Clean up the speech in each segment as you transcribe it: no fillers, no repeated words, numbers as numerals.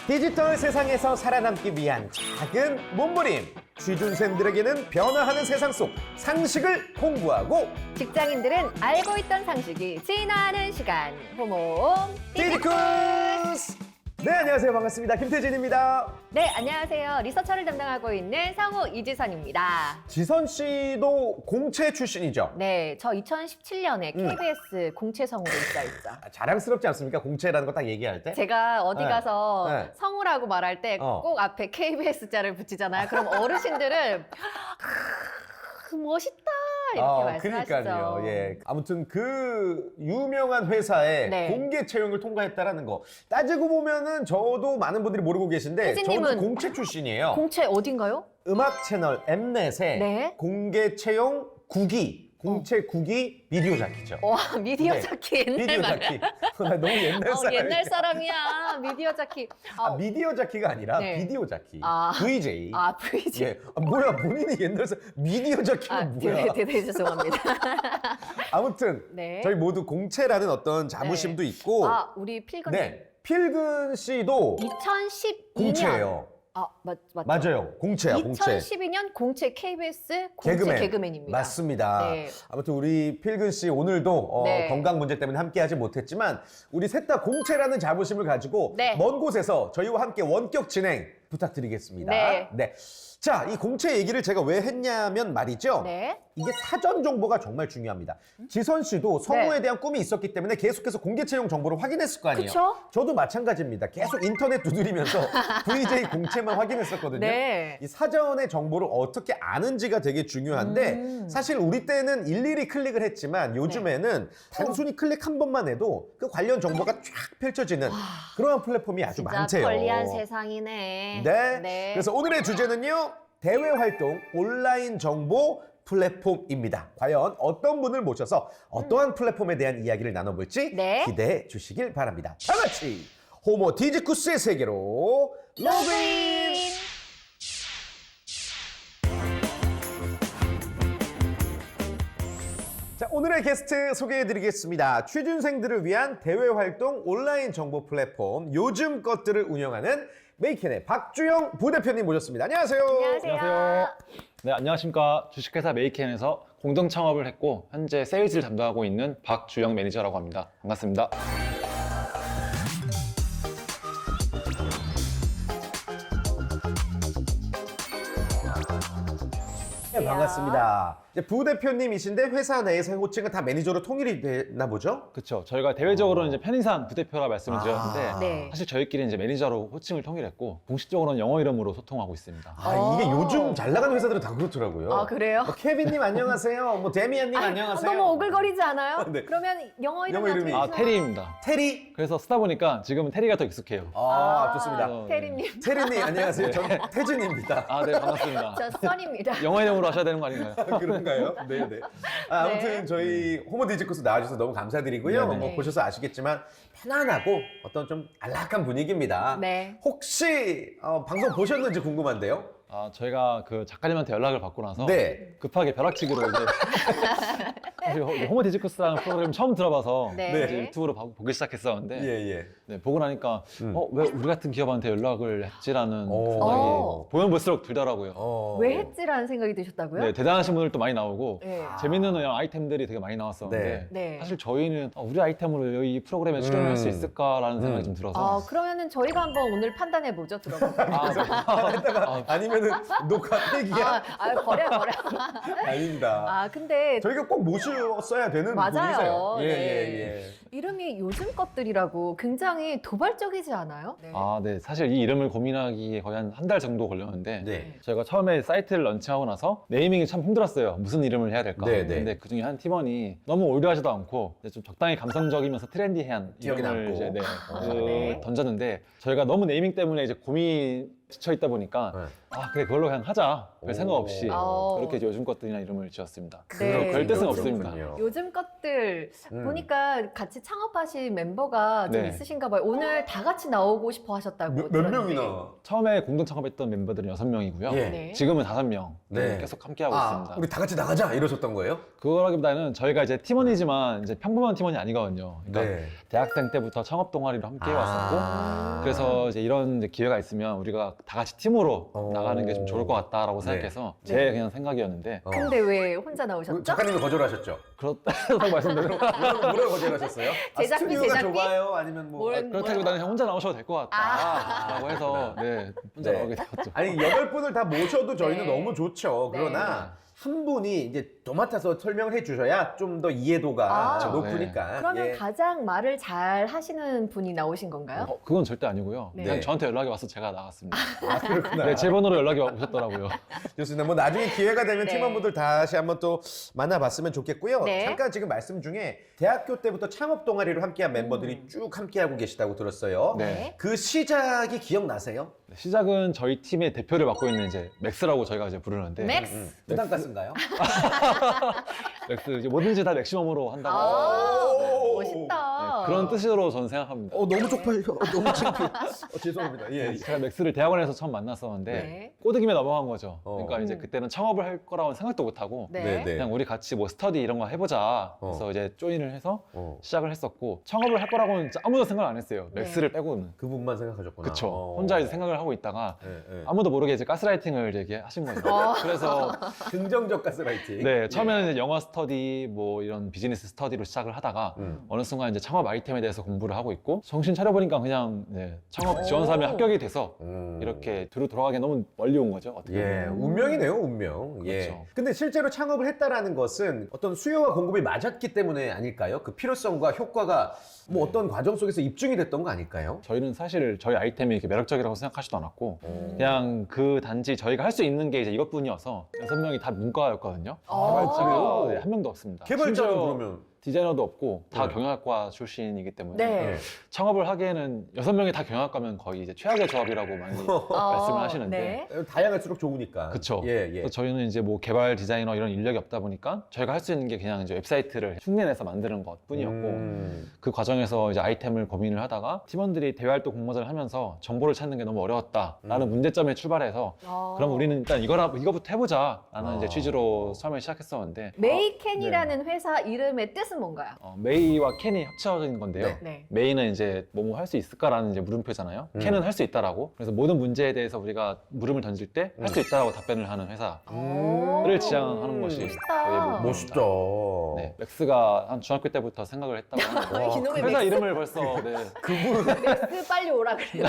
디지털 세상에서 살아남기 위한 작은 몸부림. 취준생들에게는 변화하는 세상 속 상식을 공부하고 직장인들은 알고 있던 상식이 진화하는 시간. 호모 디지쿠스! 네, 안녕하세요. 반갑습니다. 김태진입니다. 네, 안녕하세요. 리서처를 담당하고 있는 성우 이지선입니다. 지선 씨도 공채 출신이죠? 네, 저 2017년에 KBS 공채 성우로 입사했죠. 자랑스럽지 않습니까? 공채라는 거 딱 얘기할 때? 제가 어디 네. 가서 네. 성우라고 말할 때 꼭 앞에 KBS자를 붙이잖아요. 그럼 어르신들은 멋있다 이렇게 말씀하시죠. 그러니까요. 예. 아무튼 그 유명한 회사에 네. 공개 채용을 통과했다라는 거. 따지고 보면은 저도 많은 분들이 모르고 계신데 혜진님은 저도 공채 출신이에요. 공채 어딘가요? 음악 채널 엠넷에 네. 공개 채용 9기, 공채 9기 비디오 자키죠. 와, 미디어 네. 자키 옛날 비디오 말. 자키. 나 너무 옛날 사람. 옛날 사람이야. 미디어 자키. 미디어 자키가 아니라 네. 비디오 자키. 아. VJ. VJ. 예. 뭐야, 본인이 옛날 사람. 미디어 자키는 뭐야. 대단히 죄송합니다. 아무튼 네. 저희 모두 공채라는 어떤 자부심도 있고 우리 필근. 네. 필근 씨도 2012년. 공채예요. 맞죠. 맞아요. 공채야, 공채. 2012년 공채 KBS 공채 개그맨. 개그맨입니다. 맞습니다. 네. 아무튼 우리 필근 씨 오늘도 네. 건강 문제 때문에 함께하지 못했지만 우리 셋 다 공채라는 자부심을 가지고 네. 먼 곳에서 저희와 함께 원격 진행 부탁드리겠습니다. 네. 자, 이 공채 얘기를 제가 왜 했냐면 말이죠. 네. 이게 사전 정보가 정말 중요합니다. 지선 씨도 성우에 네. 대한 꿈이 있었기 때문에 계속해서 공개 채용 정보를 확인했을 거 아니에요. 그쵸? 저도 마찬가지입니다. 계속 인터넷 두드리면서 VJ 공채만 확인했었거든요. 네. 이 사전의 정보를 어떻게 아는지가 되게 중요한데 사실 우리 때는 일일이 클릭을 했지만 요즘에는 단순히 클릭 한 번만 해도 그 관련 정보가 쫙 펼쳐지는 그러한 플랫폼이 아주 진짜 많대요. 편리한 세상이네. 네. 그래서 오늘의 주제는요. 대외 활동 온라인 정보 플랫폼입니다. 과연 어떤 분을 모셔서 어떠한 플랫폼에 대한 이야기를 나눠볼지 네. 기대해 주시길 바랍니다. 다 같이 호모 디지쿠스의 세계로 로그인! 자, 오늘의 게스트 소개해드리겠습니다. 취준생들을 위한 대외활동 온라인 정보 플랫폼 요즘 것들을 운영하는 메이켄의 박주영 부대표님 모셨습니다. 안녕하세요. 안녕하세요. 네, 안녕하십니까. 주식회사 메이켄에서 공동 창업을 했고 현재 세일즈를 담당하고 있는 박주영 매니저라고 합니다. 반갑습니다. 네, 반갑습니다. 이제 부대표님이신데 회사 내에서의 호칭은 다 매니저로 통일이 되나 보죠? 그렇죠. 저희가 대외적으로는 이제 편의상 부대표라 말씀을 드렸는데 네. 사실 저희끼리 이제 매니저로 호칭을 통일했고 공식적으로는 영어 이름으로 소통하고 있습니다. 이게 요즘 잘 나가는 회사들은 다 그렇더라고요. 그래요? 뭐 케빈님 안녕하세요. 뭐 데미안님 안녕하세요. 너무 오글거리지 않아요? 네. 그러면 영어 이름 영어 이름이- 나중에 테리입니다. 테리. 그래서 쓰다 보니까 지금은 테리가 더 익숙해요. 좋습니다. 테리님. 테리님 안녕하세요. 저는 태진입니다. 네, 반갑습니다. 저 써니입니다. 영어 이름으로 하셔야 되는 거 아닌가요? 그런가요? 네네. 아무튼 네. 저희 호모 디지코스 나와주셔서 너무 감사드리고요. 네네. 뭐 보셔서 아시겠지만 편안하고 어떤 좀 안락한 분위기입니다. 네. 혹시 방송 보셨는지 궁금한데요. 저희가 그 작가님한테 연락을 받고 나서 네. 급하게 벼락치기로 이제 사실 호모 디지쿠스라는 프로그램 처음 들어봐서 네. 이제 유튜브로 보기 시작했었는데 예. 네, 보고 나니까 왜 우리 같은 기업한테 연락을 했지라는 오. 생각이 보면 볼수록 들더라고요. 왜 했지라는 생각이 드셨다고요? 네, 대단하신 분들도 많이 나오고 네. 재밌는 아이템들이 되게 많이 나왔었는데 네. 사실 저희는 우리 아이템으로 이 프로그램에 출연할 수 있을까라는 생각이 좀 들어서 그러면은 저희가 한번 오늘 판단해보죠, 들어보고. 아니면은 녹화 폐기야? 버려. 아닙니다. 근데 저희가 꼭 모셨어야 되는 맞아요. 분이세요. 예. 이름이 요즘 것들이라고 굉장히 도발적이지 않아요? 네. 네. 사실 이 이름을 고민하기에 거의 한 달 정도 걸렸는데 네. 저희가 처음에 사이트를 런칭하고 나서 네이밍이 참 힘들었어요. 무슨 이름을 해야 될까? 네. 근데 그중에 한 팀원이 너무 올드하지도 않고 좀 적당히 감성적이면서 트렌디한 기억에 이름을 남고. 이제 네. 던졌는데 저희가 너무 네이밍 때문에 이제 고민 지쳐 있다 보니까 네. 아 그래 그걸로 그냥 하자 별 오. 생각 없이 어. 그렇게 이제 요즘 것들이나 이름을 지었습니다. 네. 별 뜻은 요즘 없습니다. 그렇군요. 요즘 것들 보니까 같이 창업하신 멤버가 좀 네. 있으신가 봐요. 오늘 다 같이 나오고 싶어 하셨다고. 몇 들었는데. 명이나? 처음에 공동 창업했던 멤버들은 6명이고요. 예. 네. 지금은 5명 네. 계속 함께하고 아, 있습니다. 우리 다 같이 나가자 이러셨던 거예요? 그거라기보다는 저희가 이제 팀원이지만 이제 평범한 팀원이 아니거든요. 그러니까 네. 대학생 때부터 창업 동아리로 함께 해왔었고 아. 그래서 이제 이런 이제 기회가 있으면 우리가 다 같이 팀으로 어. 나가는 게 좀 좋을 것 같다라고 네. 생각해서 제 네. 그냥 생각이었는데 어. 근데 왜 혼자 나오셨죠? 작가님이 거절하셨죠? 그렇다고 말씀드리면 뭐라고 거절하셨어요? 제작비, 스튜디오가 제작비? 좁아요? 아니면 뭐? 뭘- 그렇다기보다는 그냥 혼자 나오셔도 될 것 같다라고 해서 네 혼자 네. 나오게 되었죠. 아니 8분을 다 모셔도 저희는 네. 너무 좋죠. 네. 그러나 한 분이 이제 도맡아서 설명을 해주셔야 좀 더 이해도가 아. 높으니까. 그러면 예. 가장 말을 잘 하시는 분이 나오신 건가요? 그건 절대 아니고요. 네. 그냥 저한테 연락이 와서 제가 나갔습니다. 아, 그렇구나. 네, 제 번호로 연락이 오셨더라고요. 좋습니다. 뭐 나중에 기회가 되면 네. 팀원분들 다시 한번 또 만나봤으면 좋겠고요. 네. 잠깐 지금 말씀 중에 대학교 때부터 창업 동아리로 함께한 멤버들이 쭉 함께하고 계시다고 들었어요. 네. 그 시작이 기억나세요? 시작은 저희 팀의 대표를 맡고 있는 이제 맥스라고 저희가 이제 부르는데 맥스. 부담가스인가요? 맥스 이제 뭐든지 다 맥시멈으로 한다고 해서 아, 오. 멋있다. 네, 그런 뜻으로 저는 생각합니다. 너무 쪽팔려. 너무 창피해. 죄송합니다. 예. 제가 맥스를 대학원에서 처음 만났었는데 네. 꼬드김에 넘어간 거죠. 어. 그러니까 이제 그때는 창업을 할 거라고는 생각도 못 하고 네. 그냥 우리 같이 뭐 스터디 이런 거 해보자. 그래서 이제 조인을 해서 어. 시작을 했었고 창업을 할 거라고는 진짜 아무도 생각 안 했어요. 네. 맥스를 빼고는. 그분만 생각하셨구나. 그쵸. 혼자 이제 생각을 하고 있다가 예, 예. 아무도 모르게 이제 가스라이팅을 이제 하신 거죠. 어. 그래서 긍정적 가스라이팅. 네 처음에는 이제 영어 스터디 뭐 이런 비즈니스 스터디로 시작을 하다가 어느 순간 이제 창업 아이템에 대해서 공부를 하고 있고 정신 차려보니까 그냥 네, 창업 지원사면 오. 합격이 돼서 음. 이렇게 뒤로 돌아가기 너무 멀리 온 거죠. 어떻게 예, 보면. 운명이네요, 운명. 예. 그렇죠. 근데 실제로 창업을 했다라는 것은 어떤 수요와 공급이 맞았기 때문에 아닐까요? 그 필요성과 효과가 뭐 어떤 과정 속에서 입증이 됐던 거 아닐까요? 저희는 사실 저희 아이템이 이렇게 매력적이라고 생각하지도 않았고 음. 그냥 그 단지 저희가 할 수 있는 게 이제 이것뿐이어서 6명이 다 문과였거든요. 아. 개발자가 네, 한 명도 없습니다. 개발자는 심지어 그러면 디자이너도 없고 다 네. 경영학과 출신이기 때문에 네. 예. 창업을 하기에는 6명이 다 경영학과면 거의 이제 최악의 조합이라고 많이 말씀을 하시는데 네. 다양할수록 좋으니까. 그쵸. 예, 예. 그래서 저희는 이제 뭐 개발 디자이너 이런 인력이 없다 보니까 저희가 할 수 있는 게 그냥 이제 웹사이트를 흉내내서 만드는 것 뿐이었고 그 과정에서 이제 아이템을 고민을 하다가 팀원들이 대외활동 공모전을 하면서 정보를 찾는 게 너무 어려웠다라는 문제점에 출발해서 아. 그럼 우리는 일단 이거부터 해보자라는 이제 아. 취지로 처음에 시작했었는데 메이캔이라는 회사 이름의 뜻은 뭔가요? 메이와 캔이 합쳐진 건데요. 네. 네. 메이는 이제 뭐뭐 할 수 있을까라는 이제 물음표잖아요. 캔은 할 수 있다라고. 그래서 모든 문제에 대해서 우리가 물음을 던질 때 할 수 있다라고 답변을 하는 회사를 오. 지향하는 것이 멋있다. 저희의 목표입니다. 멋있다. 네, 맥스가 한 중학교 때부터 생각을 했다고 하는데 와, 이놈의 회사 맥스, 이름을 벌써 네. 맥스 빨리 오라 그래요.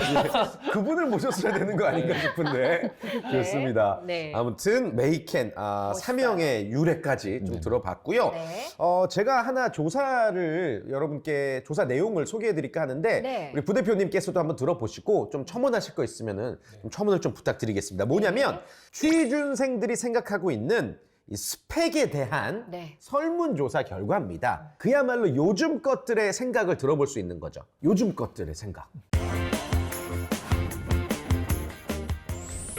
그분을 모셨어야 되는 거 아닌가 싶은데. 좋습니다. 네. 아무튼 메이캔 멋있어요. 사명의 유래까지 좀 네. 들어봤고요. 네. 제가 하나 조사를 여러분께 조사 내용을 소개해드릴까 하는데 네. 우리 부대표님께서도 한번 들어보시고 좀 첨언하실 거 있으면은 좀 첨언을 좀 부탁드리겠습니다. 뭐냐면 취준생들이 생각하고 있는 이 스펙에 대한 네. 설문조사 결과입니다. 그야말로 요즘 것들의 생각을 들어볼 수 있는 거죠. 요즘 것들의 생각.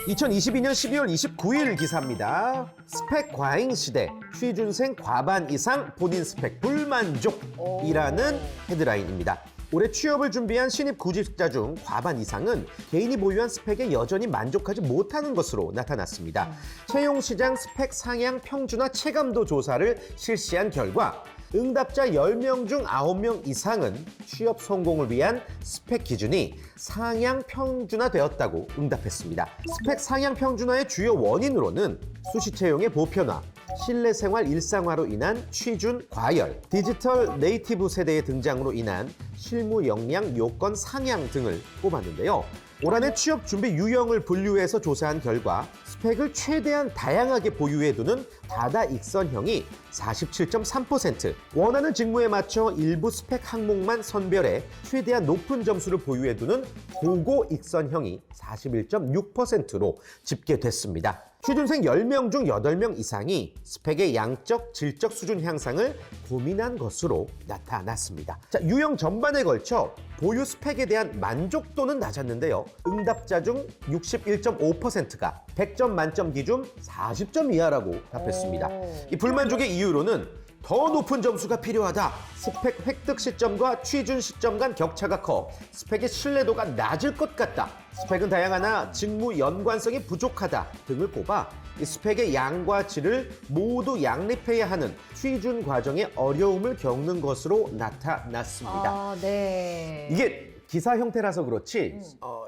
2022년 12월 29일 기사입니다. 스펙 과잉 시대, 취준생 과반 이상 본인 스펙 불만족이라는 헤드라인입니다. 올해 취업을 준비한 신입 구직자 중 과반 이상은 개인이 보유한 스펙에 여전히 만족하지 못하는 것으로 나타났습니다. 채용시장 스펙 상향 평준화 체감도 조사를 실시한 결과 응답자 10명 중 9명 이상은 취업 성공을 위한 스펙 기준이 상향 평준화되었다고 응답했습니다. 스펙 상향 평준화의 주요 원인으로는 수시 채용의 보편화, 실내 생활 일상화로 인한 취준 과열, 디지털 네이티브 세대의 등장으로 인한 실무 역량 요건 상향 등을 꼽았는데요. 올 한해 취업 준비 유형을 분류해서 조사한 결과 스펙을 최대한 다양하게 보유해두는 다다익선형이 47.3%, 원하는 직무에 맞춰 일부 스펙 항목만 선별해 최대한 높은 점수를 보유해두는 고고익선형이 41.6%로 집계됐습니다. 취준생 10명 중 8명 이상이 스펙의 양적, 질적 수준 향상을 고민한 것으로 나타났습니다. 자, 유형 전반에 걸쳐 보유 스펙에 대한 만족도는 낮았는데요. 응답자 중 61.5%가 100점 만점 기준 40점 이하라고 답했습니다. 이 불만족의 이유로는 더 높은 점수가 필요하다. 스펙 획득 시점과 취준 시점 간 격차가 커. 스펙의 신뢰도가 낮을 것 같다. 스펙은 다양하나 직무 연관성이 부족하다 등을 꼽아 이 스펙의 양과 질을 모두 양립해야 하는 취준 과정에 어려움을 겪는 것으로 나타났습니다. 아, 네. 이게 기사 형태라서 그렇지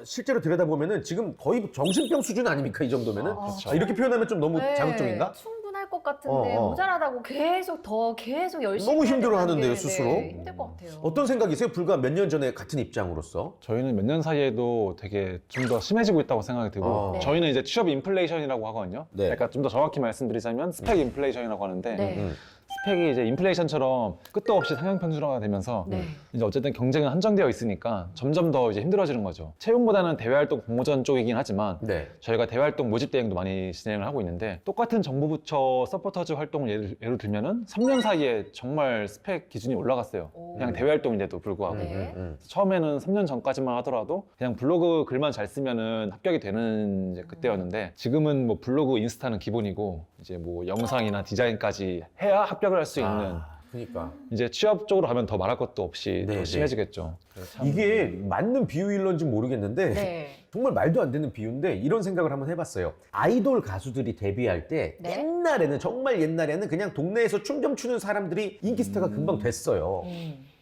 실제로 들여다보면은 지금 거의 정신병 수준 아닙니까? 이 정도면은? 그렇죠. 아, 이렇게 표현하면 좀 너무 네, 자극적인가? 충분할 것 같은데 모자라다고 계속 열심히 너무 해야 힘들어하는데요, 되는 게, 스스로. 네, 힘들 것 같아요. 어떤 생각이세요? 불과 몇 년 전에 같은 입장으로서. 저희는 몇 년 사이에도 되게 좀 더 심해지고 있다고 생각이 들고 네. 저희는 이제 취업 인플레이션이라고 하거든요. 네. 그러니까 좀 더 정확히 말씀드리자면 스펙 인플레이션이라고 하는데 네. 스펙이 이제 인플레이션처럼 끝도 없이 상향 편준화가 되면서 네. 이제 어쨌든 경쟁은 한정되어 있으니까 점점 더 이제 힘들어지는 거죠. 채용보다는 대외활동 공모전 쪽이긴 하지만 네. 저희가 대외활동 모집 대행도 많이 진행을 하고 있는데 똑같은 정부부처 서포터즈 활동을 예를 들면은 3년 사이에 정말 스펙 기준이 올라갔어요. 오. 그냥 대외활동인데도 불구하고. 네. 처음에는 3년 전까지만 하더라도 그냥 블로그 글만 잘 쓰면은 합격이 되는 이제 그때였는데 지금은 뭐 블로그 인스타는 기본이고 이제 뭐 영상이나 디자인까지 해야 합격을 할 수 있는 그러니까 이제 취업 쪽으로 가면 더 말할 것도 없이 네, 더 네. 심해지겠죠. 참 이게 맞는 비유일런지 모르겠는데 네. 정말 말도 안 되는 비유인데 이런 생각을 한번 해봤어요. 아이돌 가수들이 데뷔할 때 네. 옛날에는 정말 옛날에는 그냥 동네에서 춤 좀 추는 사람들이 인기스타가 금방 됐어요.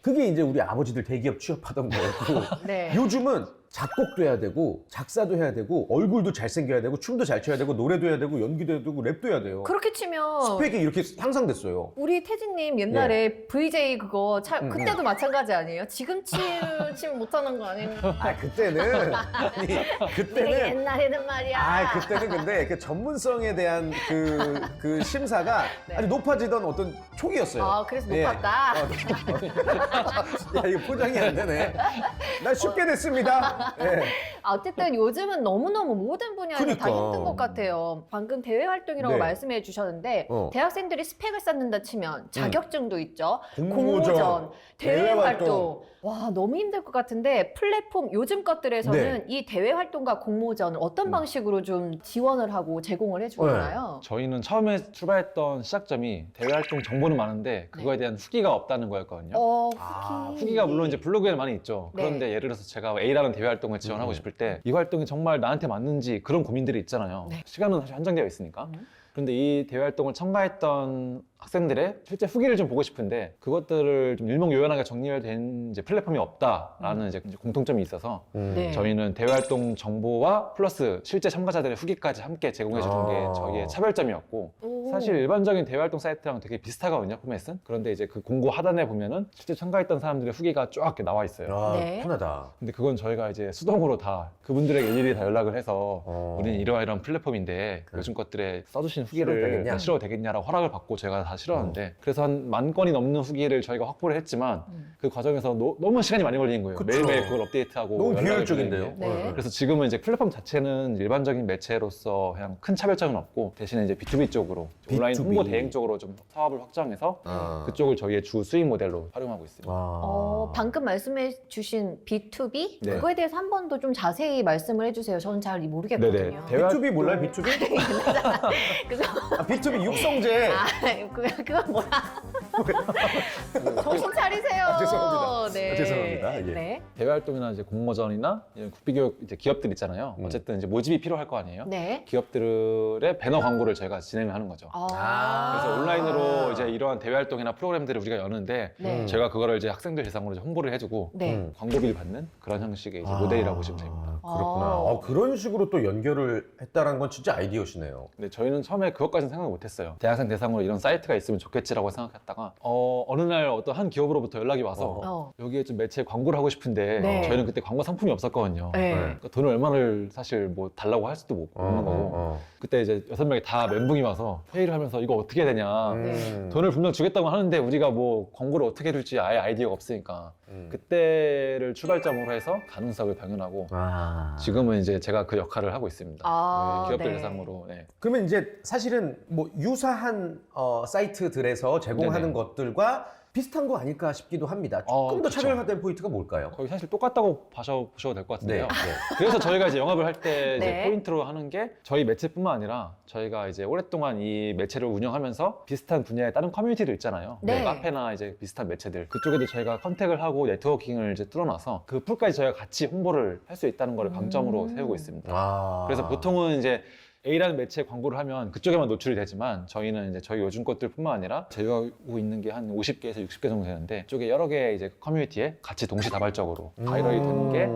그게 이제 우리 아버지들 대기업 취업하던 거였고 네. 요즘은 작곡도 해야 되고 작사도 해야 되고 얼굴도 잘생겨야 되고 춤도 잘 춰야 되고 노래도 해야 되고 연기도 해야 되고 랩도 해야 돼요. 그렇게 치면 스펙이 이렇게 향상됐어요. 우리 태진님 옛날에 VJ 그거 그때도 음. 마찬가지 아니에요? 지금 치면 못하는 거 아니에요? 아 그때는 아니 그때는 옛날에는 말이야. 아 그때는 근데 그 전문성에 대한 그 심사가 네. 아주 높아지던 어떤 촉이었어요. 아, 그래서 예. 높았다. 야 이거 포장이 안 되네. 나 쉽게 됐습니다. 예. 아, 어쨌든 요즘은 너무너무 모든 분야에서 다 그러니까. 힘든 것 같아요. 방금 대외 활동이라고 네. 말씀해 주셨는데 대학생들이 스펙을 쌓는다 치면 자격증도 있죠. 공모전, 대외 대외 활동. 활동. 와, 너무 힘들 것 같은데 플랫폼 요즘 것들에서는 네. 이 대외 활동과 공모전을 어떤 방식으로 좀 지원을 하고 제공을 해주나요? 저희는 처음에 출발했던 시작점이 대외활동 정보는 많은데 그거에 대한 후기가 없다는 거였거든요. 후기. 후기가 물론 이제 블로그에는 많이 있죠. 네. 그런데 예를 들어서 제가 A라는 대외 활동을 지원하고 싶을 때 이 활동이 정말 나한테 맞는지 그런 고민들이 있잖아요. 네. 시간은 사실 한정되어 있으니까. 그런데 이 대외 활동을 참가했던 학생들의 실제 후기를 좀 보고 싶은데 그것들을 좀 일목요연하게 정리된 이제 플랫폼이 없다라는 이제 공통점이 있어서 네. 저희는 대외 활동 정보와 플러스 실제 참가자들의 후기까지 함께 제공해 주는 게 저희의 차별점이었고 오. 사실 일반적인 대외 활동 사이트랑 되게 비슷하거든요, 포맷은. 그런데 이제 그 공고 하단에 보면은 실제 참가했던 사람들의 후기가 쫙 이렇게 나와 있어요. 아, 네. 편하다. 근데 그건 저희가 이제 수동으로 다 그분들에게 일일이 다 연락을 해서 어. 우리는 이러이러한 플랫폼인데 요즘 것들에 써주신 후기를 실어도 되겠냐? 실어도 되겠냐라고 허락을 받고 저희가 다 실었는데 그래서 한 10,000건이 넘는 후기를 저희가 확보를 했지만 그 과정에서 너무 시간이 많이 걸리는 거예요. 그쵸. 매일매일 그걸 업데이트하고 너무 연락을 비효율적인데요. 드리는 게. 네. 그래서 지금은 이제 플랫폼 자체는 일반적인 매체로서 그냥 큰 차별점은 없고 대신에 이제 B2B 쪽으로 온라인 B2B. 홍보 대행 쪽으로 좀 사업을 확장해서 아. 그쪽을 저희의 주 수익 모델로 활용하고 있습니다. 방금 말씀해 주신 B2B? 네. 그거에 대해서 한 번 더 좀 자세히 말씀을 해주세요. 저는 잘 모르겠거든요. 네네. 대화- B2B 몰라요? B2B? 그거, 아, B2B 육성제. 그건 뭐야? 정신 차리세요. 죄송합니다. 네. 죄송합니다. 예. 네. 대외 활동이나 이제 공모전이나 이런 국비교육 이제 기업들 있잖아요. 어쨌든 이제 모집이 필요할 거 아니에요. 네. 기업들의 배너 광고를 저희가 진행을 하는 거죠. 아. 그래서 온라인으로 이제 이러한 대외 활동이나 프로그램들을 우리가 여는데 네. 저희가 그거를 이제 학생들 대상으로 이제 홍보를 해주고 네. 광고비를 받는 그런 형식의 이제 모델이라고 보시면 됩니다. 그렇구나. 아. 그런 식으로 또 연결을 했다는 건 진짜 아이디어시네요. 근데 저희는 처음에 그것까지는 생각 못했어요. 대학생 대상으로 이런 사이트가 있으면 좋겠지라고 생각했다가 어느 날 어떤 한 기업으로부터 연락이 와서 어. 여기에 좀 매체에 광고를 하고 싶은데 네. 저희는 그때 광고 상품이 없었거든요. 네. 그러니까 돈을 얼마를 사실 뭐 달라고 할 수도 없는 거고 그때 이제 6명이 다 멘붕이 와서 회의를 하면서 이거 어떻게 해야 되냐 네. 돈을 분명 주겠다고 하는데 우리가 뭐 광고를 어떻게 해줄지 아예 아이디어가 없으니까 그때를 출발점으로 해서 가능성을 병행하고 지금은 이제 제가 그 역할을 하고 있습니다. 기업들 네. 대상으로. 네. 그러면 이제 사실은 뭐 유사한 사이트들에서 제공하는 네네. 것들과 비슷한 거 아닐까 싶기도 합니다. 조금 더 그쵸. 차별화된 포인트가 뭘까요? 거의 사실 똑같다고 보셔도 될 것 같은데요. 네. 그래서 저희가 이제 영업을 할 때 네. 포인트로 하는 게 저희 매체뿐만 아니라 저희가 이제 오랫동안 이 매체를 운영하면서 비슷한 분야의 다른 커뮤니티도 있잖아요. 네. 카페나 이제 비슷한 매체들 그쪽에도 저희가 컨택을 하고 네트워킹을 이제 뚫어놔서 그 풀까지 저희가 같이 홍보를 할 수 있다는 걸 강점으로 세우고 있습니다. 그래서 보통은 이제 A라는 매체에 광고를 하면 그쪽에만 노출이 되지만 저희는 이제 저희 요즘 것들뿐만 아니라 제가 하고 있는 게 한 50개에서 60개 정도 되는데 이쪽에 여러 개의 이제 커뮤니티에 같이 동시다발적으로 바이럴이 되는 게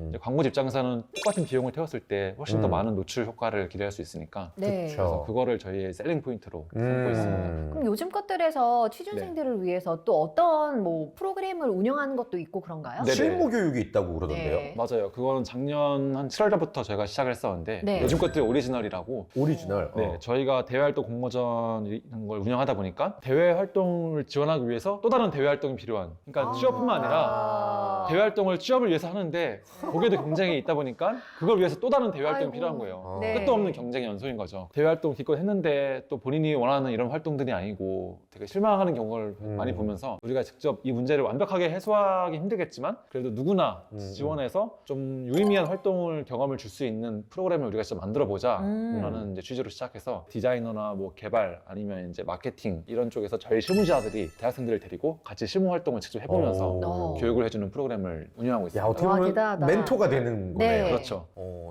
이제 광고주 입장에서는 똑같은 비용을 태웠을 때 훨씬 더 많은 노출 효과를 기대할 수 있으니까 네. 그쵸. 그거를 저희의 셀링 포인트로 삼고 있습니다. 그럼 요즘 것들에서 취준생들을 네. 위해서 또 어떤 뭐 프로그램을 운영하는 것도 있고 그런가요? 네. 실무 교육이 있다고 그러던데요. 네. 맞아요. 그거는 작년 한 7월달부터 저희가 시작을 했었는데 네. 요즘 것들이 오리지널이라고 오리지널. 네, 저희가 대외 활동 공모전 이런 걸 운영하다 보니까 대외 활동을 지원하기 위해서 또 다른 대외 활동이 필요한. 그러니까 취업뿐만 아니라 대외 활동을 취업을 위해서 하는데 거기에도 경쟁이 있다 보니까 그걸 위해서 또 다른 대외 활동이 아이고. 필요한 거예요. 네. 끝도 없는 경쟁의 연속인 거죠. 대외 활동 기껏 했는데 또 본인이 원하는 이런 활동들이 아니고 되게 실망하는 경우를 많이 보면서 우리가 직접 이 문제를 완벽하게 해소하기 힘들겠지만 그래도 누구나 지원해서 좀 유의미한 활동을 경험을 줄 수 있는 프로그램을 우리가 진짜 만들어 보자 라는 이제 취지로 시작해서 디자이너나 뭐 개발 아니면 이제 마케팅 이런 쪽에서 저희 실무자들이 대학생들을 데리고 같이 실무 활동을 직접 해보면서 오. 교육을 해주는 프로그램을 운영하고 야, 있습니다. 어떻게 와, 보면 대단하다. 멘토가 되는 네. 거네요. 그렇죠.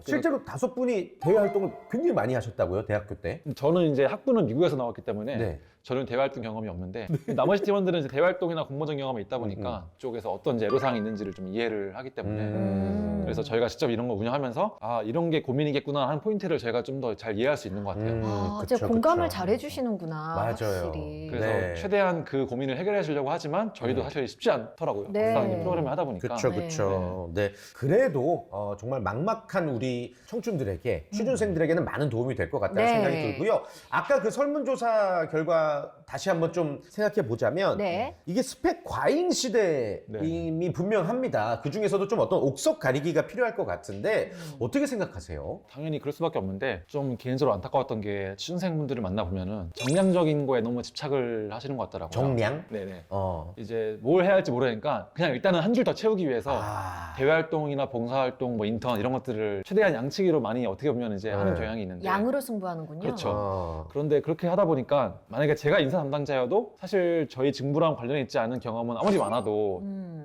실제로 5분이 대외 활동을 굉장히 많이 하셨다고요, 대학교 때? 저는 이제 학부는 미국에서 나왔기 때문에 네. 저는 대외 활동 경험이 없는데 나머지 팀원들은 이제 대외 활동이나 공모전 경험이 있다 보니까 쪽에서 어떤 이제 애로사항이 있는지를 좀 이해를 하기 때문에 그래서 저희가 직접 이런 거 운영하면서 아 이런 게 고민이겠구나 하는 포인트를 저희가 좀 더 잘 이해할 수 있는 것 같아요. 진짜 공감을 잘 해주시는구나. 맞아요. 확실히. 그래서 네. 최대한 그 고민을 해결해 주려고 하지만 저희도 사실 쉽지 않더라고요. 네. 막상 이 프로그램을 하다 보니까. 그렇죠, 네. 그렇죠. 네. 그래도 정말 막막한 우리 청춘들에게, 취준생들에게는 많은 도움이 될 것 같다는 네. 생각이 들고요. 아까 그 설문조사 결과 다시 한번 좀 생각해 보자면 네. 이게 스펙 과잉 시대임이 분명합니다. 그 중에서도 좀 어떤 옥석 가리기가 필요할 것 같은데 어떻게 생각하세요? 당연히 그럴 수밖에 없는데 좀 개인적으로 안타까웠던 게 취준생분들을 만나보면은 정량적인 거에 너무 집착을 하시는 것 같더라고요. 정량? 네네. 어. 이제 뭘 해야 할지 모르니까 그냥 일단은 한 줄 더 채우기 위해서 아. 대외 활동이나 봉사 활동, 뭐 인턴 이런 것들을 최대한 양치기로 많이 어떻게 보면 이제 하는 경향이 있는데 양으로 승부하는군요. 그렇죠. 그런데 그렇게 하다 보니까 만약에 제가 인사 담당자여도 사실 저희 직무랑 관련이 있지 않은 경험은 아무리 많아도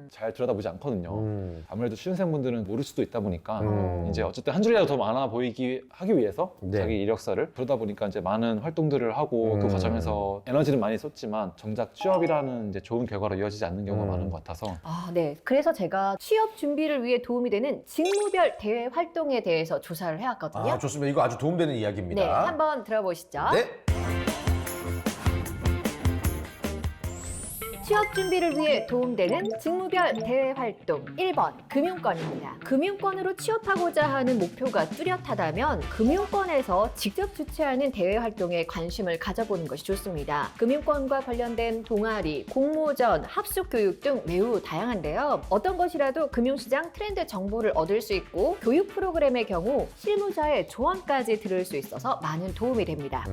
잘 들여다보지 않거든요. 아무래도 취준생분들은 모를 수도 있다 보니까 이제 어쨌든 한 줄이라도 더 많아 보이기 하기 위해서 네. 자기 이력서를 그러다 보니까 이제 많은 활동들을 하고 그 과정에서 에너지는 많이 썼지만 정작 취업이라는 이제 좋은 결과로 이어지지 않는 경우가 많은 것 같아서 아, 네. 그래서 제가 취업 준비를 위해 도움이 되는 직무별 대외 활동에 대해서 조사를 해왔거든요. 아, 좋습니다. 이거 아주 도움되는 이야기입니다. 네, 한번 들어보시죠. 네. 취업 준비를 위해 도움되는 직무별 대외 활동 1번 금융권입니다. 금융권으로 취업하고자 하는 목표가 뚜렷하다면 금융권에서 직접 주최하는 대외 활동에 관심을 가져보는 것이 좋습니다. 금융권과 관련된 동아리, 공모전, 합숙 교육 등 매우 다양한데요. 어떤 것이라도 금융시장 트렌드 정보를 얻을 수 있고 교육 프로그램의 경우 실무자의 조언까지 들을 수 있어서 많은 도움이 됩니다.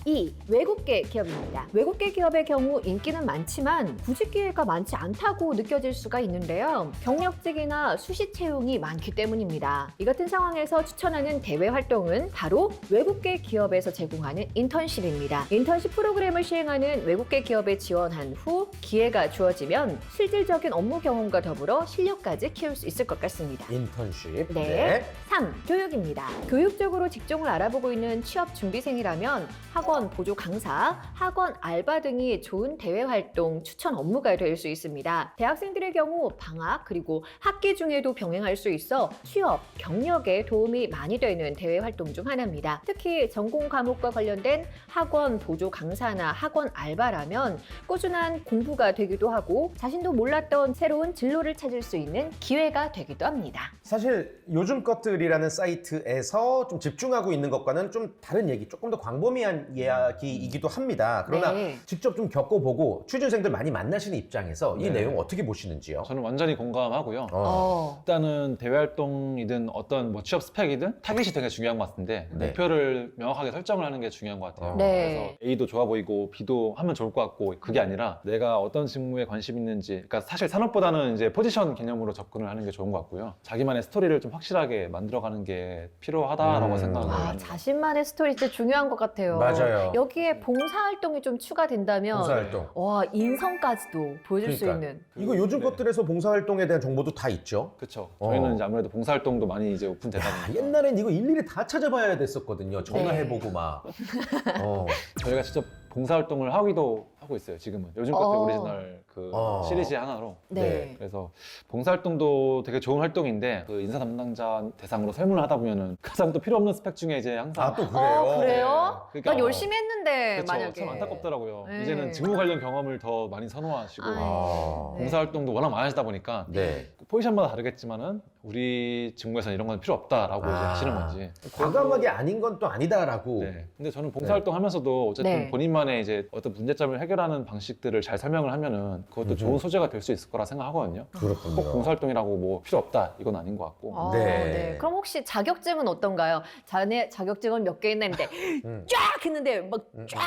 2. 외국계 기업입니다. 외국계 기업의 경우 인기는 많지만 구직 기회가 많지 않다고 느껴질 수가 있는데요. 경력직이나 수시 채용이 많기 때문입니다. 이 같은 상황에서 추천하는 대외 활동은 바로 외국계 기업에서 제공하는 인턴십입니다. 인턴십 프로그램을 시행하는 외국계 기업에 지원한 후 기회가 주어지면 실질적인 업무 경험과 더불어 실력까지 키울 수 있을 것 같습니다. 인턴십. 네. 3. 교육입니다. 교육적으로 직종을 알아보고 있는 취업 준비생이라면 학원 보조 강사, 학원 알바 등이 좋은 대외 활동 추천 업무가 될 수 있습니다. 대학생들의 경우 방학 그리고 학기 중에도 병행할 수 있어 취업, 경력에 도움이 많이 되는 대외 활동 중 하나입니다. 특히 전공 과목과 관련된 학원 보조 강사나 학원 알바라면 꾸준한 공부가 되기도 하고 자신도 몰랐던 새로운 진로를 찾을 수 있는 기회가 되기도 합니다. 사실 요즘 것들이 댓글이라는 사이트에서 좀 집중하고 있는 것과는 좀 다른 얘기, 조금 더 광범위한 이야기이기도 합니다. 그러나 네. 직접 좀 겪어보고 취준생들 많이 만나시는 입장에서 이 네. 내용 어떻게 보시는지요? 저는 완전히 공감하고요. 어. 일단은 대외 활동이든 어떤 뭐 취업 스펙이든 타깃이 되게 중요한 것 같은데 네. 목표를 명확하게 설정을 하는 게 중요한 것 같아요. 네. 그래서 A도 좋아 보이고 B도 하면 좋을 것 같고 그게 아니라 내가 어떤 직무에 관심 있는지, 그러니까 사실 산업보다는 이제 포지션 개념으로 접근을 하는 게 좋은 것 같고요. 자기만의 스토리를 좀 확실하게 만들어가는 게 필요하다라고 생각을 아, 합니다. 자신만의 스토리 진짜 중요한 것 같아요. 맞아요. 여기에 봉사활동이 좀 추가된다면 봉사활동. 와, 인성까지도 보여줄 수 그러니까. 있는. 이거 요즘 네. 것들에서 봉사활동에 대한 정보도 다 있죠? 그렇죠. 어. 저희는 이제 아무래도 봉사활동도 많이 이제 오픈되다 야, 보니까 옛날엔 이거 일일이 다 찾아봐야 됐었거든요. 전화해보고 네. 막. 어. 저희가 직접 봉사활동을 하기도 하고 있어요. 지금은 요즘 것들 오리지널 그 시리즈의 하나로. 네. 그래서 봉사활동도 되게 좋은 활동인데 그 인사 담당자 대상으로 설문을 하다 보면은 가장 또 필요 없는 스펙 중에 이제 항상 아, 또 그래요? 그래요? 그러니까 난 열심히 했는데 그쵸, 만약에. 참 안타깝더라고요. 네. 이제는 직무 관련 경험을 더 많이 선호하시고 아. 네. 봉사활동도 워낙 많으시다 보니까 네. 포지션마다 다르겠지만은 우리 직무에서는 이런 건 필요 없다라고 이제 하시는 건지. 과감하게 아닌 건 또 아니다라고. 네. 근데 저는 봉사활동 하면서도 어쨌든 네. 본인만의 이제 어떤 문제점을 해결하는 방식들을 잘 설명을 하면은 그것도 좋은 소재가 될 수 있을 거라 생각하거든요. 그렇군요. 꼭 봉사활동이라고 뭐 필요 없다 이건 아닌 것 같고. 아, 네. 네. 그럼 혹시 자격증은 어떤가요? 자네 자격증은 몇 개 있는데 음. 쫙 했는데 막 쫙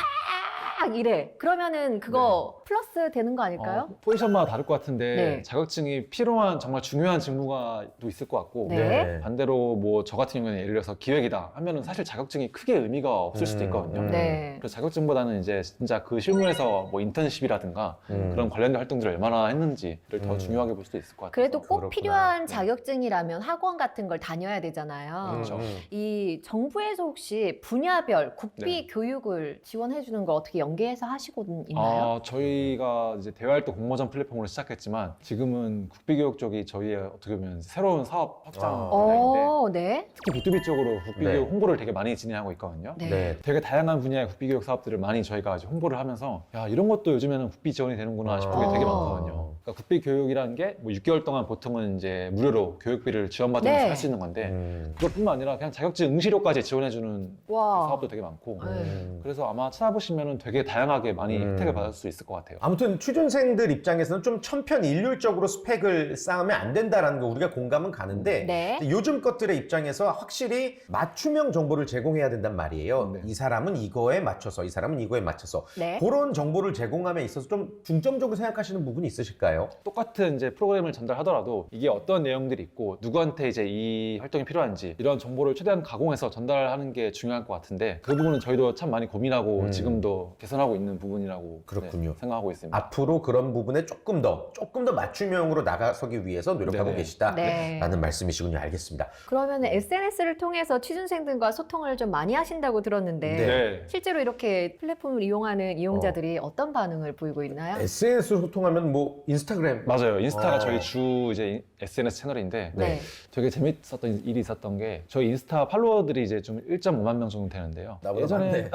이래. 그러면은 그거 플러스 되는 거 아닐까요? 포지션마다 다를 것 같은데 네. 자격증이 필요한 정말 중요한 직무가 또 있을 것 같고 네. 반대로 뭐 저 같은 경우에는 예를 들어서 기획이다 하면은 사실 자격증이 크게 의미가 없을 수도 있거든요. 네. 그래서 자격증보다는 이제 진짜 그 실무에서 뭐 인턴십이라든가 그런 관련된 활동들을 얼마나 했는지를 더 중요하게 볼 수도 있을 것 같아요. 그래도 꼭 그렇구나. 필요한 네. 자격증이라면 학원 같은 걸 다녀야 되잖아요. 그렇죠. 이 정부에서 혹시 분야별 국비 네. 교육을 지원해 주는 거 어떻게 연계해서 하시고 있나요? 저희가 이제 대외활동 공모전 플랫폼으로 시작했지만 지금은 국비교육 쪽이 저희의 어떻게 보면 새로운 사업 확장 분야인데 네. 특히 B2B 쪽으로 국비교육 네. 홍보를 되게 많이 진행하고 있거든요. 네. 네. 되게 다양한 분야의 국비교육 사업들을 많이 저희가 이제 홍보를 하면서 야 이런 것도 요즘에는 국비 지원이 되는구나 싶은 게 되게 많거든요. 그러니까 국비교육이라는 게 뭐 6개월 동안 보통은 이제 무료로 교육비를 지원받으면서 네. 할 수 있는 건데 그것뿐만 아니라 그냥 자격증 응시료까지 지원해주는 와. 사업도 되게 많고 네. 그래서 아마 찾아보시면 되게 다양하게 많이 혜택을 받을 수 있을 것 같아요. 아무튼 취준생들 입장에서는 좀 천편일률적으로 스펙을 쌓으면 안 된다라는 거 우리가 공감은 가는데 네. 요즘 것들의 입장에서 확실히 맞춤형 정보를 제공해야 된단 말이에요. 네. 이 사람은 이거에 맞춰서, 이 사람은 이거에 맞춰서 네. 그런 정보를 제공함에 있어서 좀 중점적으로 생각하시는 부분이 있으실까요? 똑같은 이제 프로그램을 전달하더라도 이게 어떤 내용들이 있고 누구한테 이제 이 활동이 필요한지 이런 정보를 최대한 가공해서 전달하는 게 중요할 것 같은데 그 부분은 저희도 참 많이 고민하고 지금도 개선하고 있는 부분이라고 그렇군요. 네, 생각하고 있습니다. 앞으로 그런 부분에 조금 더 맞춤형으로 나가서기 위해서 노력하고 네네. 계시다라는 네. 말씀이시군요. 알겠습니다. 그러면 SNS를 통해서 취준생들과 소통을 좀 많이 하신다고 들었는데 네. 실제로 이렇게 플랫폼을 이용하는 이용자들이 어떤 반응을 보이고 있나요? SNS로 소통하면 뭐 인스타그램 맞아요. 인스타가 어. 저희 주 이제 SNS 채널인데 네. 되게 재밌었던 일이 있었던 게 저희 인스타 팔로워들이 이제 좀 1.5만 명 정도 되는데요. 나보다 예전에 많네.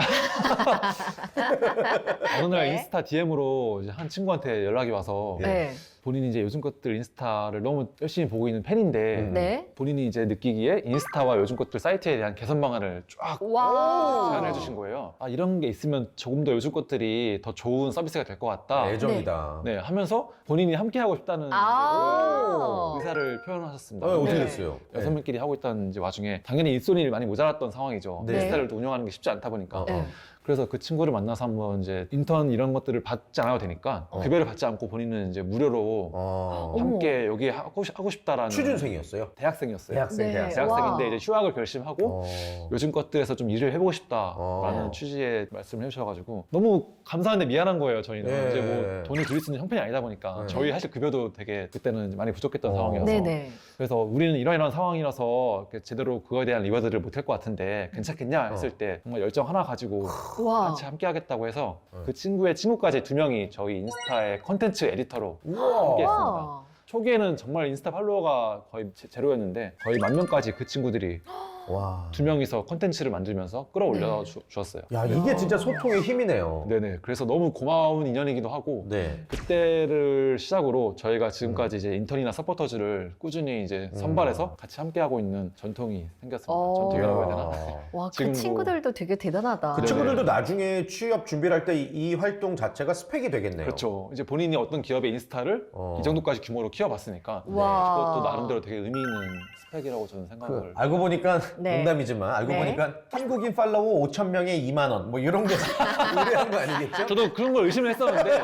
어느 날 네. 인스타 DM으로 이제 한 친구한테 연락이 와서 네. 본인이 이제 요즘 것들 인스타를 너무 열심히 보고 있는 팬인데 네. 본인이 이제 느끼기에 인스타와 요즘 것들 사이트에 대한 개선 방안을 쫙 와. 제안을 해주신 거예요. 아 이런 게 있으면 조금 더 요즘 것들이 더 좋은 서비스가 될 것 같다. 애정이다. 네 하면서 본인이 함께 하고 싶다는 아. 이제 의사를 표현하셨습니다. 어떻게 네. 됐어요? 여섯 명끼리 하고 있다는 이제 와중에 당연히 일손이 많이 모자랐던 상황이죠. 네. 인스타를 또 운영하는 게 쉽지 않다 보니까. 네. 그래서 그 친구를 만나서 한번 이제 인턴 이런 것들을 받지 않아도 되니까 급여를 받지 않고 본인은 이제 무료로 어. 어머. 함께 여기 하고 싶다라는 취준생이었어요? 대학생이었어요. 대학생, 네. 대학생. 대학생인데 와. 이제 휴학을 결심하고 요즘 것들에서 좀 일을 해보고 싶다라는 어. 취지의 말씀을 해주셔가지고 너무 감사한데 미안한 거예요. 저희는 네. 이제 뭐 돈을 드릴 수 있는 형편이 아니다 보니까 네. 저희 사실 급여도 되게 그때는 많이 부족했던 어. 상황이어서 네네. 그래서 우리는 이런 상황이라서 이렇게 제대로 그거에 대한 리워드를 못할 것 같은데 괜찮겠냐 했을 때 정말 열정 하나 가지고 와. 같이 함께 하겠다고 해서 그 친구의 친구까지 2명이 저희 인스타의 컨텐츠 에디터로 함께 우와. 했습니다. 초기에는 정말 인스타 팔로워가 거의 제로였는데 거의 10,000명까지 그 친구들이 와. 두 명이서 콘텐츠를 만들면서 끌어올려 주었어요. 야, 이게 진짜 소통의 힘이네요. 네네. 그래서 너무 고마운 인연이기도 하고 네. 그때를 시작으로 저희가 지금까지 이제 인턴이나 서포터즈를 꾸준히 이제 선발해서 같이 함께하고 있는 전통이 생겼습니다. 전통이라고 해야 되나? 와, 그 지금도- 친구들도 되게 대단하다. 그 네네. 친구들도 나중에 취업 준비를 할 때 이 활동 자체가 스펙이 되겠네요. 그렇죠. 이제 본인이 어떤 기업의 인스타를 이 정도까지 규모로 키워봤으니까 와. 그것도 나름대로 되게 의미 있는 스펙이라고 저는 생각을. 알고 보니까 네. 농담이지만 알고 네. 보니까 한국인 팔로워 5,000명에 2만 원 뭐 이런 게 의뢰한 거 아니겠죠? 저도 그런 걸 의심을 했었는데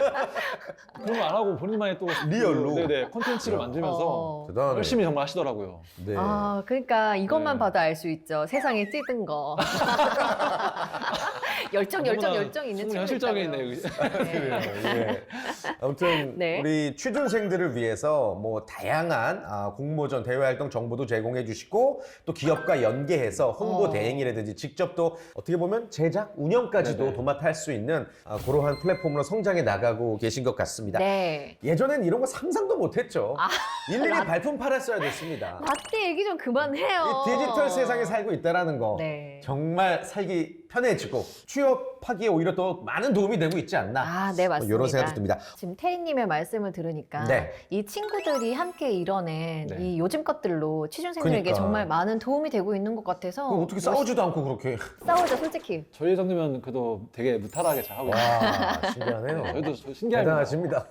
그런 거 안 하고 본인만의 또 리얼로? 네네 콘텐츠를 만들면서 어. 대단하네. 열심히 정말 하시더라고요. 네. 아, 그러니까 이것만 네. 봐도 알 수 있죠. 세상에 찌든 거. 열정 있는 충분히 친구 현실적이네. 그래요. 예. 아무튼 네. 우리 취준생들을 위해서 뭐 다양한 공모전 대외활동 정보도 제공해 주시고 또 기업과 연계해서 홍보 대행이라든지 직접 또 어떻게 보면 제작 운영까지도 네네. 도맡아 할 수 있는 그러한 플랫폼으로 성장해 나가고 계신 것 같습니다. 네. 예전엔 이런 거 상상도 못했죠. 아, 일일이 발품 팔았어야 됐습니다. 라떼 얘기 좀 그만해요. 이 디지털 세상에 살고 있다라는 거 네. 정말 살기 편해지고 취업하기에 오히려 더 많은 도움이 되고 있지 않나. 아, 네, 맞습니다. 이런 생각도 듭니다. 지금 태희님의 말씀을 들으니까 네. 이 친구들이 함께 이뤄낸 네. 이 요즘 것들로 취준생들에게 그러니까. 정말 많은 도움이 되고 있는 것 같아서 그럼 어떻게 싸우지도 않고 그렇게. 싸우죠, 솔직히. 저희 정도면 그래도 되게 무탈하게 잘 하고 있어요. 와, 신기하네요. 저희도 신기합니다. 대단하십니다.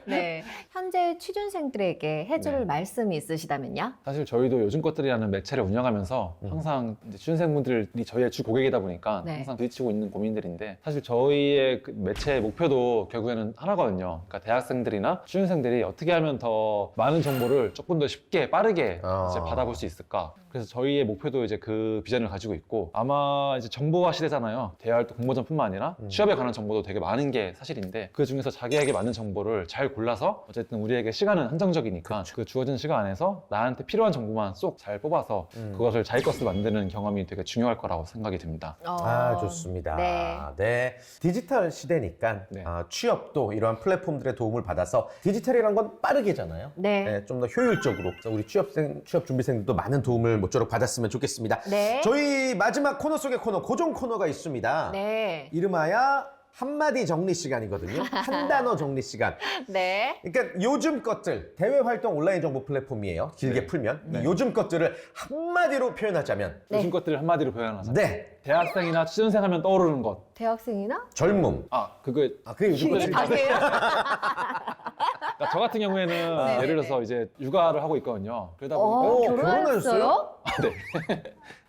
네. 현재 취준생들에게 해줄 네. 말씀이 있으시다면요? 사실 저희도 요즘 것들이라는 매체를 운영하면서 항상 이제 취준생분들이 저희의 주 고객이다 보니까 네. 항상 부딪히고 있는 고민들인데 사실 저희의 그 매체의 목표도 결국에는 하나거든요. 그러니까 대학생들이나 취준생들이 어떻게 하면 더 많은 정보를 조금 더 쉽게 빠르게 이제 받아볼 수 있을까. 그래서 저희의 목표도 이제 그 비전을 가지고 있고 아마 이제 정보화 시대잖아요. 대외활동 공모전뿐만 아니라 취업에 관한 정보도 되게 많은 게 사실인데 그 중에서 자기에게 맞는 정보를 잘 골라서 어쨌든 우리에게 시간은 한정적이니까 그 주어진 시간 안에서 나한테 필요한 정보만 쏙 잘 뽑아서 그것을 자기 것으로 만드는 경험이 되게 중요할 거라고 생각이 듭니다. 좋습니다. 네. 네. 디지털 시대니까 네. 취업도 이러한 플랫폼들의 도움을 받아서 디지털이란 건 빠르게잖아요. 네. 좀 더 효율적으로 그래서 우리 취업 준비생들도 많은 도움을 모쪼록 받았으면 좋겠습니다. 네. 저희 마지막 코너 속의 코너 고정 코너가 있습니다. 네. 이름하여 한마디 정리 시간이거든요. 한 단어 정리 시간. 네. 그러니까 요즘 것들 대외 활동 온라인 정보 플랫폼이에요. 길게 네. 풀면 이 네. 요즘 것들을 한마디로 표현하자면 네. 요즘 것들을 한마디로 표현하자. 네 대학생이나 취준생 하면 떠오르는 것. 대학생이나? 젊음. 그게 그게 요즘 이게 것들. 다예요? 그러니까 저 같은 경우에는 네, 예를 네, 들어서 이제 육아를 하고 있거든요. 그러다 보니까 오, 결혼하셨어요?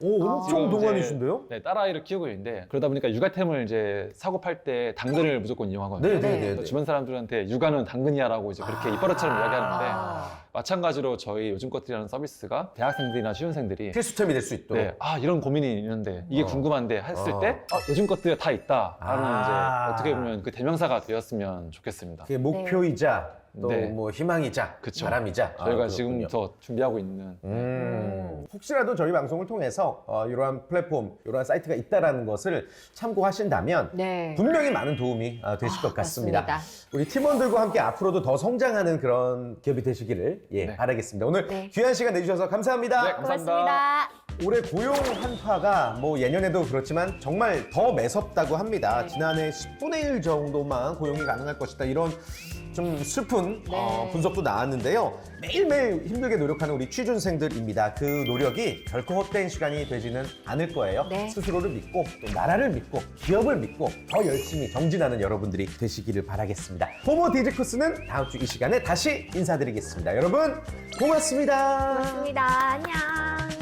오 엄청 지금 이제 동안이신데요? 네, 딸아이를 키우고 있는데 그러다 보니까 육아템을 이제 사고 팔 때 당근을 무조건 이용하거든요. 네네네. 그래서 주변 사람들한테 육아는 당근이야라고 이제 그렇게 입버릇처럼 이야기하는데 아. 마찬가지로 저희 요즘 것들이라는 서비스가 대학생들이나 취준생들이 필수템이 될 수 있도록. 네, 이런 고민이 있는데 이게 궁금한데 했을 어. 때 요즘 것들이 다 있다라는 아. 이제 어떻게 보면 그 대명사가 되었으면 좋겠습니다. 그게 목표이자 또 네. 뭐 희망이자 그쵸. 바람이자 저희가 그렇군요. 지금부터 준비하고 있는 혹시라도 저희 방송을 통해서 이러한 플랫폼, 이러한 사이트가 있다라는 것을 참고하신다면 네. 분명히 많은 도움이 되실 것 같습니다. 맞습니다. 우리 팀원들과 함께 앞으로도 더 성장하는 그런 기업이 되시기를 네. 바라겠습니다. 오늘 네. 귀한 시간 내주셔서 감사합니다. 네, 고맙습니다. 올해 고용 한파가 뭐 예년에도 그렇지만 정말 더 매섭다고 합니다. 네. 지난해 10분의 1 정도만 고용이 가능할 것이다. 이런 좀 슬픈 네. 분석도 나왔는데요. 매일매일 힘들게 노력하는 우리 취준생들입니다. 그 노력이 결코 헛된 시간이 되지는 않을 거예요. 네. 스스로를 믿고 또 나라를 믿고 기업을 믿고 더 열심히 정진하는 여러분들이 되시기를 바라겠습니다. 호모 디지쿠스는 다음 주 이 시간에 다시 인사드리겠습니다. 여러분 고맙습니다. 고맙습니다. 안녕.